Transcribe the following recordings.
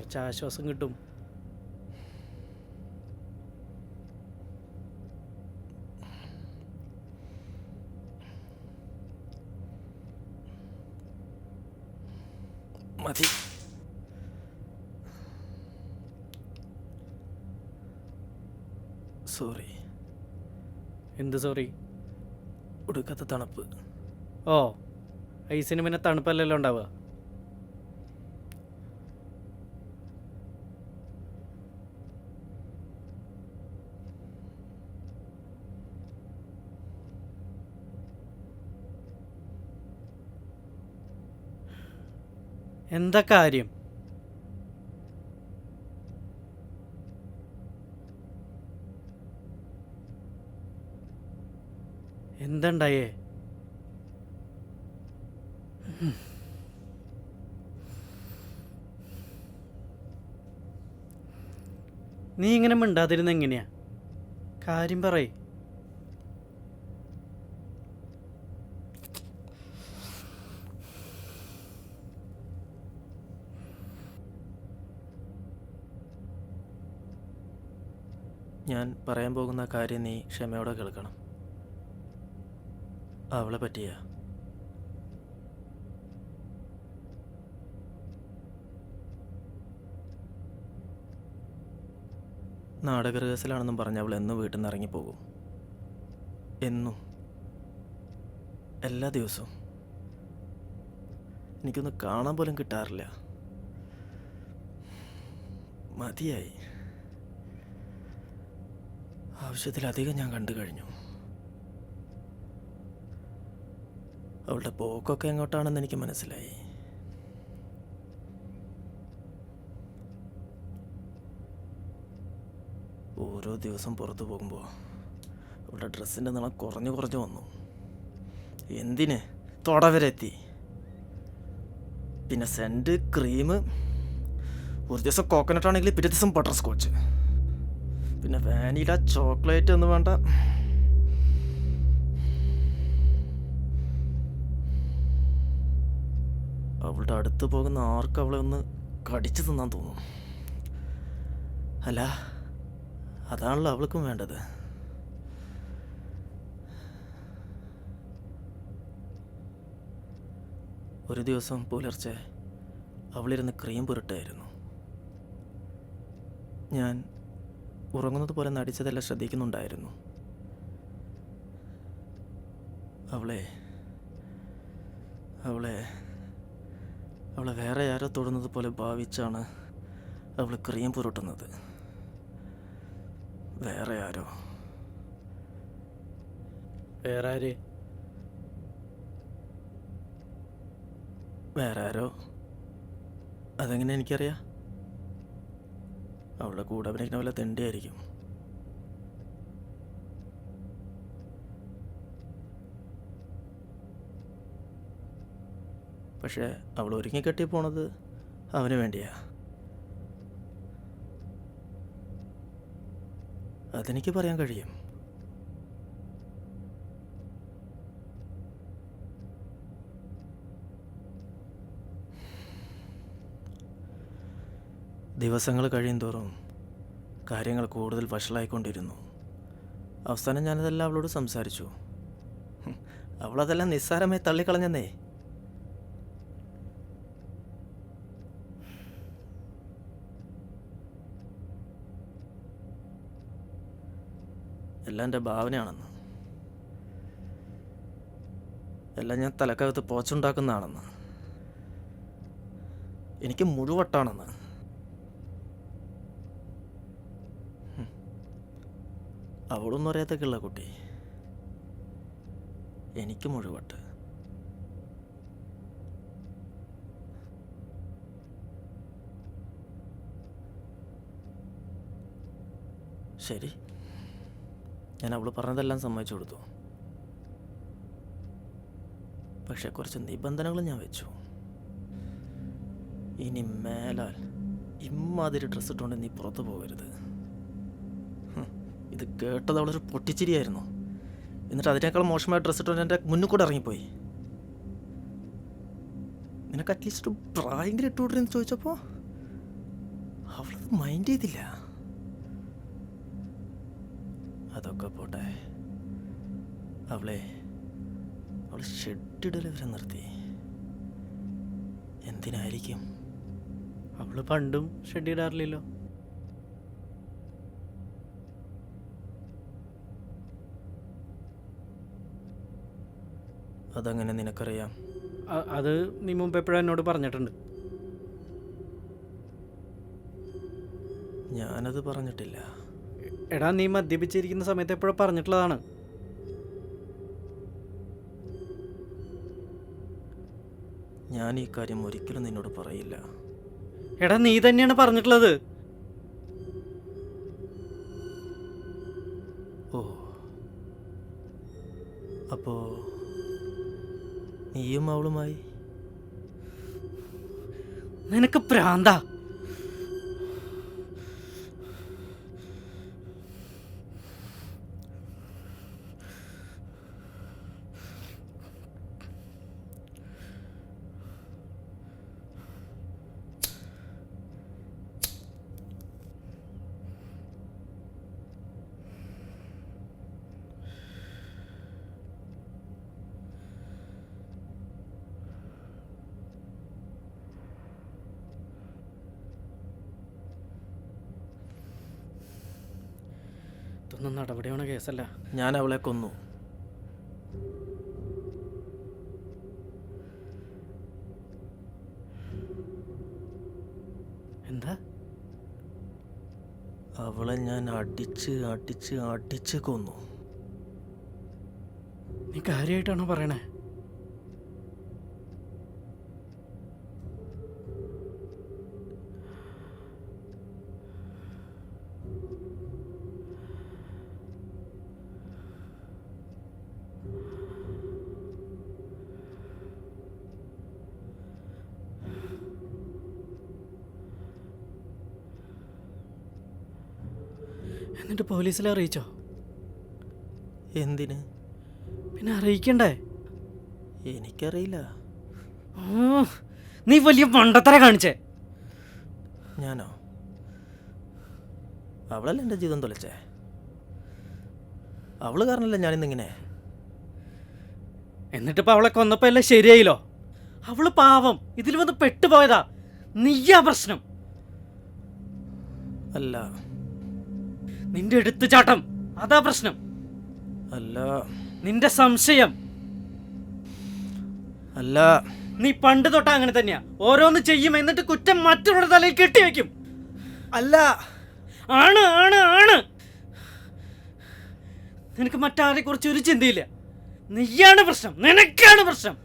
കുറച്ച് ആശ്വാസം കിട്ടും. മതി. സോറി. എന്ത് സോറി? ഒടുക്കത്തെ തണുപ്പ്. ഓ, ഐസിന് പിന്നെ തണുപ്പല്ലല്ലോ ഉണ്ടാവുക. എന്താ കാര്യം? എന്തുണ്ടായേ? നീ ഇങ്ങനെ മിണ്ടാതിരുന്ന എങ്ങനെയാ? കാര്യം പറയ്. ഞാൻ പറയാൻ പോകുന്ന കാര്യം നീ ക്ഷമയോടെ കേൾക്കണം. അവളെ പറ്റിയ നാടക റിഹേഴ്സലാണെന്നും പറഞ്ഞ് അവൾ എന്നും വീട്ടിൽ നിന്ന് ഇറങ്ങിപ്പോകും. എന്നും, എല്ലാ ദിവസവും. എനിക്കൊന്ന് കാണാൻ പോലും കിട്ടാറില്ല. മതിയായി. ആവശ്യത്തിലധികം ഞാൻ കണ്ടു കഴിഞ്ഞു. അവളുടെ പോക്കൊക്കെ എങ്ങോട്ടാണെന്ന് എനിക്ക് മനസ്സിലായി. ഓരോ ദിവസം പുറത്തു പോകുമ്പോൾ അവളുടെ ഡ്രസ്സിൻ്റെ നിളം കുറഞ്ഞു വന്നു. എന്തിന്? തൊട വരെ എത്തി. പിന്നെ സെൻറ്റ്, ക്രീം, ഒരു ദിവസം കോക്കനട്ട് ആണെങ്കിൽ പിറ്റേ ദിവസം ബട്ടർ സ്കോച്ച്, പിന്നെ വാനില, ചോക്ലേറ്റ് എന്ന് വേണ്ട. അവളുടെ അടുത്ത് പോകുന്ന ആർക്കും അവളെ ഒന്ന് കടിച്ചു തിന്നാൻ തോന്നും. അല്ല, അതാണല്ലോ അവൾക്കും വേണ്ടത്. ഒരു ദിവസം പുലർച്ചെ അവളിരുന്ന് ക്രീം പുരട്ടായിരുന്നു. ഞാൻ ഉറങ്ങുന്നത് പോലെ നടിച്ചതെല്ലാം ശ്രദ്ധിക്കുന്നുണ്ടായിരുന്നു. അവളെ വേറെ ആരോ തൊടുന്നത് പോലെ ഭാവിച്ചാണ് അവൾ ക്രീം പുരട്ടുന്നത്. വേറെ ആരോ. വേറെ ആര്? വേറെ ആരോ? അതെങ്ങനെ എനിക്കറിയാം? അവളുടെ കൂടെ അഭിനയിക്കുന്ന വല്ല തെണ്ടിയായിരിക്കും. പക്ഷേ അവൾ ഒരുങ്ങിക്കെട്ടി പോണത് അവന് വേണ്ടിയാ. അതെനിക്ക് പറയാൻ കഴിയും. ദിവസങ്ങൾ കഴിയുന്തോറും കാര്യങ്ങൾ കൂടുതൽ വഷളായിക്കൊണ്ടിരുന്നു. അവസാനം ഞാനതെല്ലാം അവളോട് സംസാരിച്ചു. അവളതെല്ലാം നിസ്സാരമായി തള്ളിക്കളഞ്ഞെന്നേ. എല്ലാം എൻ്റെ ഭാവനയാണെന്ന്, എല്ലാം ഞാൻ തലക്കകത്ത് പോച്ചുണ്ടാക്കുന്നതാണെന്ന്, എനിക്ക് മുഴുവട്ടാണെന്ന്. അവളൊന്നും അറിയാത്തൊക്കെയുള്ള കുട്ടി, എനിക്ക് മുഴുവട്ട്. ശരി, ഞാൻ അവൾ പറഞ്ഞതെല്ലാം സമ്മതിച്ചു കൊടുത്തു. പക്ഷെ കുറച്ച് നിബന്ധനകൾ ഞാൻ വെച്ചു. ഇനി മേലാൽ ഇമ്മാതിരി ഡ്രസ്സ് ഇട്ടുകൊണ്ട് നീ പുറത്തു പോകരുത്. ഇത് കേട്ടത് അവളൊരു പൊട്ടിച്ചിരിയായിരുന്നു. എന്നിട്ട് അതിനേക്കാൾ മോശമായ ഡ്രസ്സ് ഇട്ടുകൊണ്ട് എൻ്റെ മുന്നിൽ കൂടെ ഇറങ്ങിപ്പോയി. നിനക്ക് അറ്റ്ലീസ്റ്റ് പ്രായെങ്കിലും ഇട്ടുകൊണ്ടിരുന്ന് ചോദിച്ചപ്പോൾ അവളത് മൈൻഡ് ചെയ്തില്ല. അതൊക്കെ പോട്ടെ, അവൾ ഷെഡിടൽ വരെ നിർത്തി. എന്തിനായിരിക്കും? അവള് പണ്ടും ഷെഡ് ഇടാറില്ലല്ലോ. അതങ്ങനെ നിനക്കറിയാം? അത് നീ മുമ്പ് എപ്പോഴും എന്നോട് പറഞ്ഞിട്ടുണ്ട്. ഞാനത് പറഞ്ഞിട്ടില്ല. എടാ, നീ മദ്യപിച്ചിരിക്കുന്ന സമയത്ത് എപ്പോഴും പറഞ്ഞിട്ടുള്ളതാണ്. ഞാൻ ഈ കാര്യം ഒരിക്കലും നിന്നോട് പറയില്ല. എടാ, നീ തന്നെയാണ് പറഞ്ഞിട്ടുള്ളത്. ഓ, അപ്പോ നീയും അവളുമായി? നിനക്ക് പ്രാന്താ? ഇതൊന്നും നടപടിയാണ് കേസല്ല. ഞാൻ അവളെ കൊന്നു. എന്താ? അവളെ ഞാൻ അടിച്ച് അടിച്ച് അടിച്ച് കൊന്നു. നീ കാര്യമായിട്ടാണോ പറയണേ? എന്നിട്ട് പോലീസിലെ അറിയിച്ചോ? എന്തിന്? പിന്നെ അറിയിക്കണ്ടേ? എനിക്കറിയില്ല. നീ വലിയ മണ്ടത്തര കാണിച്ചേ. ഞാനോ? അവളല്ല എൻ്റെ ജീവിതം തൊലച്ചേ. അവള് കാരണമല്ല ഞാനിന്നിങ്ങനെ. എന്നിട്ടിപ്പോൾ അവളെ കൊന്നപ്പോൾ എല്ലാം ശരിയായില്ലോ? അവള് പാവം, ഇതിൽ വന്ന് പെട്ടുപോയതാ. നീയാ പ്രശ്നം. അല്ല. നിന്റെ എടുത്തുചാട്ടം, അതാ പ്രശ്നം. അല്ല. നിന്റെ സംശയം. അല്ല. നീ പണ്ട് തൊട്ടാ അങ്ങനെ തന്നെയാ. ഓരോന്ന് ചെയ്യും, എന്നിട്ട് കുറ്റം മറ്റുള്ള തലയിൽ കെട്ടിവെക്കും. അല്ല. ആണ് ആണ് ആണ്. നിനക്ക് മറ്റാരെ കുറിച്ച് ഒരു ചിന്തയില്ല. നീയാണ് പ്രശ്നം, നിനക്കാണ് പ്രശ്നം.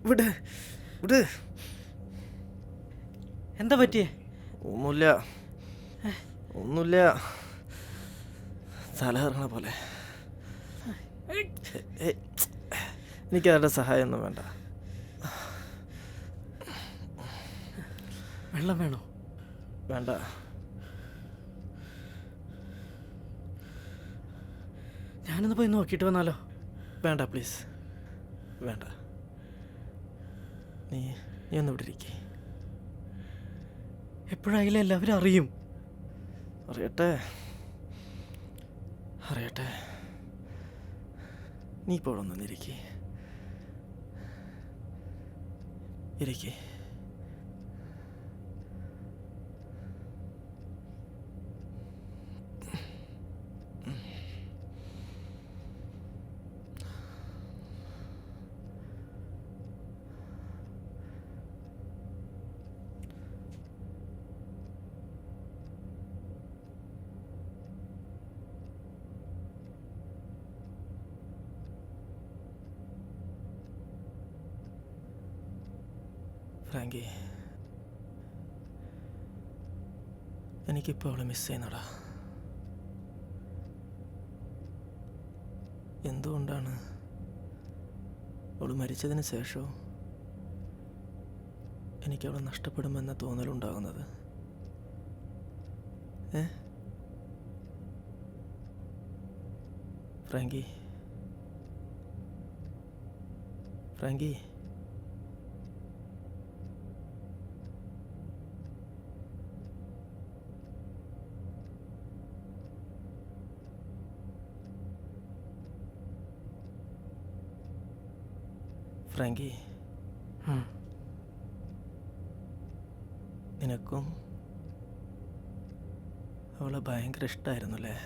വിട് വിട്. എന്താ പറ്റിയേ? ഒന്നുമില്ല, ഒന്നുമില്ല. തലകറങ്ങണ പോലെ. എനിക്കവരുടെ സഹായമൊന്നും വേണ്ട. വെള്ളം വേണോ? വേണ്ട. ഞാനൊന്ന് പോയി നോക്കിയിട്ട് വന്നാലോ? വേണ്ട, പ്ലീസ് വേണ്ട. നീ ഒന്ന് ഇവിടെ ഇരിക്കേ. എപ്പോഴായാലും എല്ലാവരും അറിയും. അറിയട്ടെ, അറിയട്ടെ. നീ ഇപ്പോൾ ഒന്ന് ഇരിക്കേ. ഇരിക്കേ. ഫ്രാങ്കി, എനിക്കിപ്പോൾ അവളെ മിസ് ചെയ്യുന്നടാ. എന്തുകൊണ്ടാണ് അവൾ മരിച്ചതിന് ശേഷവും എനിക്കവളെ നഷ്ടപ്പെടുമെന്ന തോന്നലുണ്ടാകുന്നത്? ഫ്രാങ്കി, ഫ്രാങ്കി, ഫ്രാങ്കി, നിനക്കും അവളെ ഭയങ്കര ഇഷ്ടമായിരുന്നു അല്ലേ?